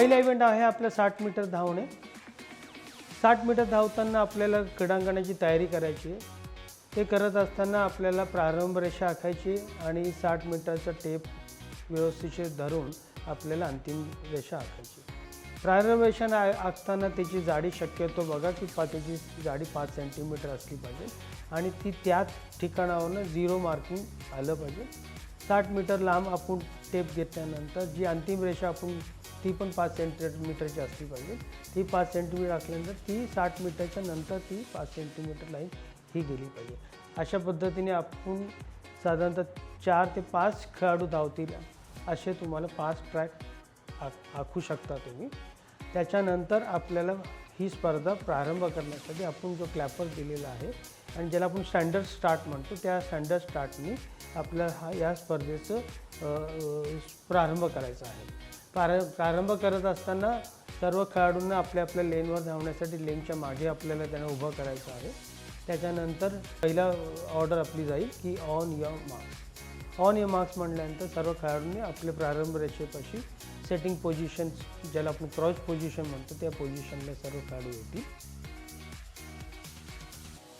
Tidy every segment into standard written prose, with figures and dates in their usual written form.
पहिला इव्हेंट आहे आपला 60 मीटर धावणे. 60 मीटर धावताना आपल्याला क्रीडांगणाची तयारी करायची आहे. ते करत असताना आपल्याला प्रारंभ रेषा आखायची आणि 60 मीटरचा टेप व्यवस्थित धरून आपल्याला अंतिम रेषा आखायची. प्रारंभ रेषा आखताना त्याची जाडी शक्यतो बघा की त्याची जाडी 5 सेंटीमीटर असली पाहिजे आणि ती त्याच ठिकाणावरून 0 मार्किंग आलं पाहिजे. 60 मीटर लांब आपण टेप घेतल्यानंतर जी अंतिम रेषा आपण ती पण 5 सेंटीमीटरची असली पाहिजे. ती 5 सेंटीमीटर असल्यानंतर ती 60 मीटरच्या नंतर ती 5 सेंटीमीटर लाईन ही गेली पाहिजे. अशा पद्धतीने आपण साधारणतः 4 ते 5 खेळाडू धावतील असे तुम्हाला 5 ट्रॅक आखू शकता तुम्ही. त्याच्यानंतर आपल्याला ही स्पर्धा प्रारंभ करण्यासाठी आपण जो क्लॅपर दिलेला आहे आणि ज्याला आपण स्टँडर्ड स्टार्ट म्हणतो त्या स्टँडर्ड स्टार्टनी आपल्याला या स्पर्धेचं प्रारंभ करायचा आहे. प्रारंभ करत असताना सर्व खेळाडूंना आपल्या आपल्या लेनवर धावण्यासाठी लेनच्या मागे आपल्याला त्यांना उभं करायचं आहे. त्याच्यानंतर पहिला ऑर्डर आपली जाईल की on your marks. On your marks म्हटल्यानंतर सर्व खेळाडूंनी आपले प्रारंभ रेषेपाशी सेटिंग पोझिशन ज्याला आपण क्रॉस पोझिशन म्हणतो त्या पोझिशनला सर्व खेळाडू येतील.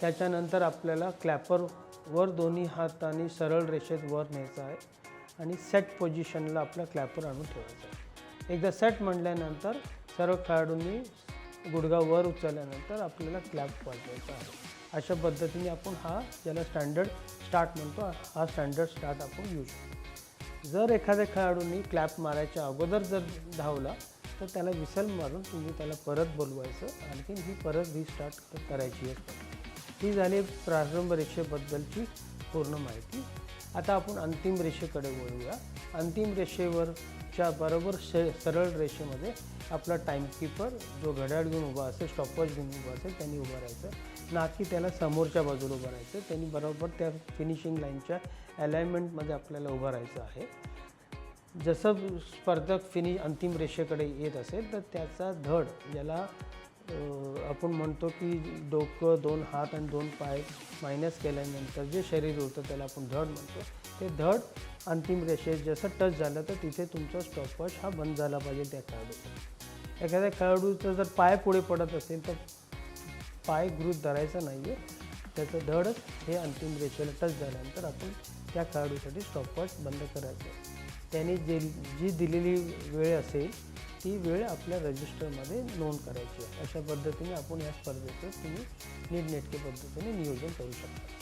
त्याच्यानंतर आपल्याला क्लॅपरवर दोन्ही हातांनी सरळ रेषेत वर न्यायचं आहे आणि सेट पोझिशनला आपला क्लॅपर आणून ठेवायचा आहे. एकदा सेट म्हटल्यानंतर सर्व खेळाडूंनी गुडघा वर उचलल्यानंतर आपल्याला क्लॅप वाजवायचा आहे. अशा पद्धतीने आपण हा ज्याला स्टँडर्ड स्टार्ट म्हणतो हा स्टँडर्ड स्टार्ट आपण घेऊ शकतो. जर एखाद्या खेळाडूंनी क्लॅप मारायच्या अगोदर जर धावला तर त्याला विसल मारून तुम्ही त्याला परत बोलवायचं आणखी ही परत रिस्टार्ट करायची असते. ही झाली प्रारंभ रेषेबद्दलची पूर्ण माहिती. आता आपण अंतिम रेषेकडे वळूया. अंतिम रेषेवरच्या बरोबर सरळ रेषेमध्ये आपला टाईमकीपर जो घड्याळ घेऊन उभा असेल स्टॉपवॉच घेऊन उभा असेल त्यांनी उभं राहायचं ना की त्याला समोरच्या बाजूला उभं राहायचं. त्यांनी बरोबर त्या फिनिशिंग लाईनच्या अलाइनमेंटमध्ये आपल्याला उभं राहायचं आहे. जसं स्पर्धक अंतिम रेषेकडे येत असेल तर त्याचा धड ज्याला आपण म्हणतो की डोकं 2 हात आणि 2 पाय मायनस केल्यानंतर जे शरीर उरतं त्याला आपण धड म्हणतो. ते धड अंतिम रेषेत जसं टच झालं तर तिथे तुमचा स्टॉपवॉच हा बंद झाला पाहिजे त्या खेळाडूचा. एखाद्या खेळाडूचा जर पाय पुढे पडत असेल तर पाय गृहीत धरायचा नाही आहे. त्याचं धडच हे अंतिम रेषेला टच झाल्यानंतर आपण त्या खेळाडूसाठी स्टॉपवॉच बंद करायचं. त्याने जी दिलेली वेळ असेल ती वेळ आपल्या रजिस्टरमध्ये नोंद करायची आहे. अशा पद्धतीने आपण या स्पर्धेचं तुम्ही नीटनेटके पद्धतीने नियोजन करू शकता.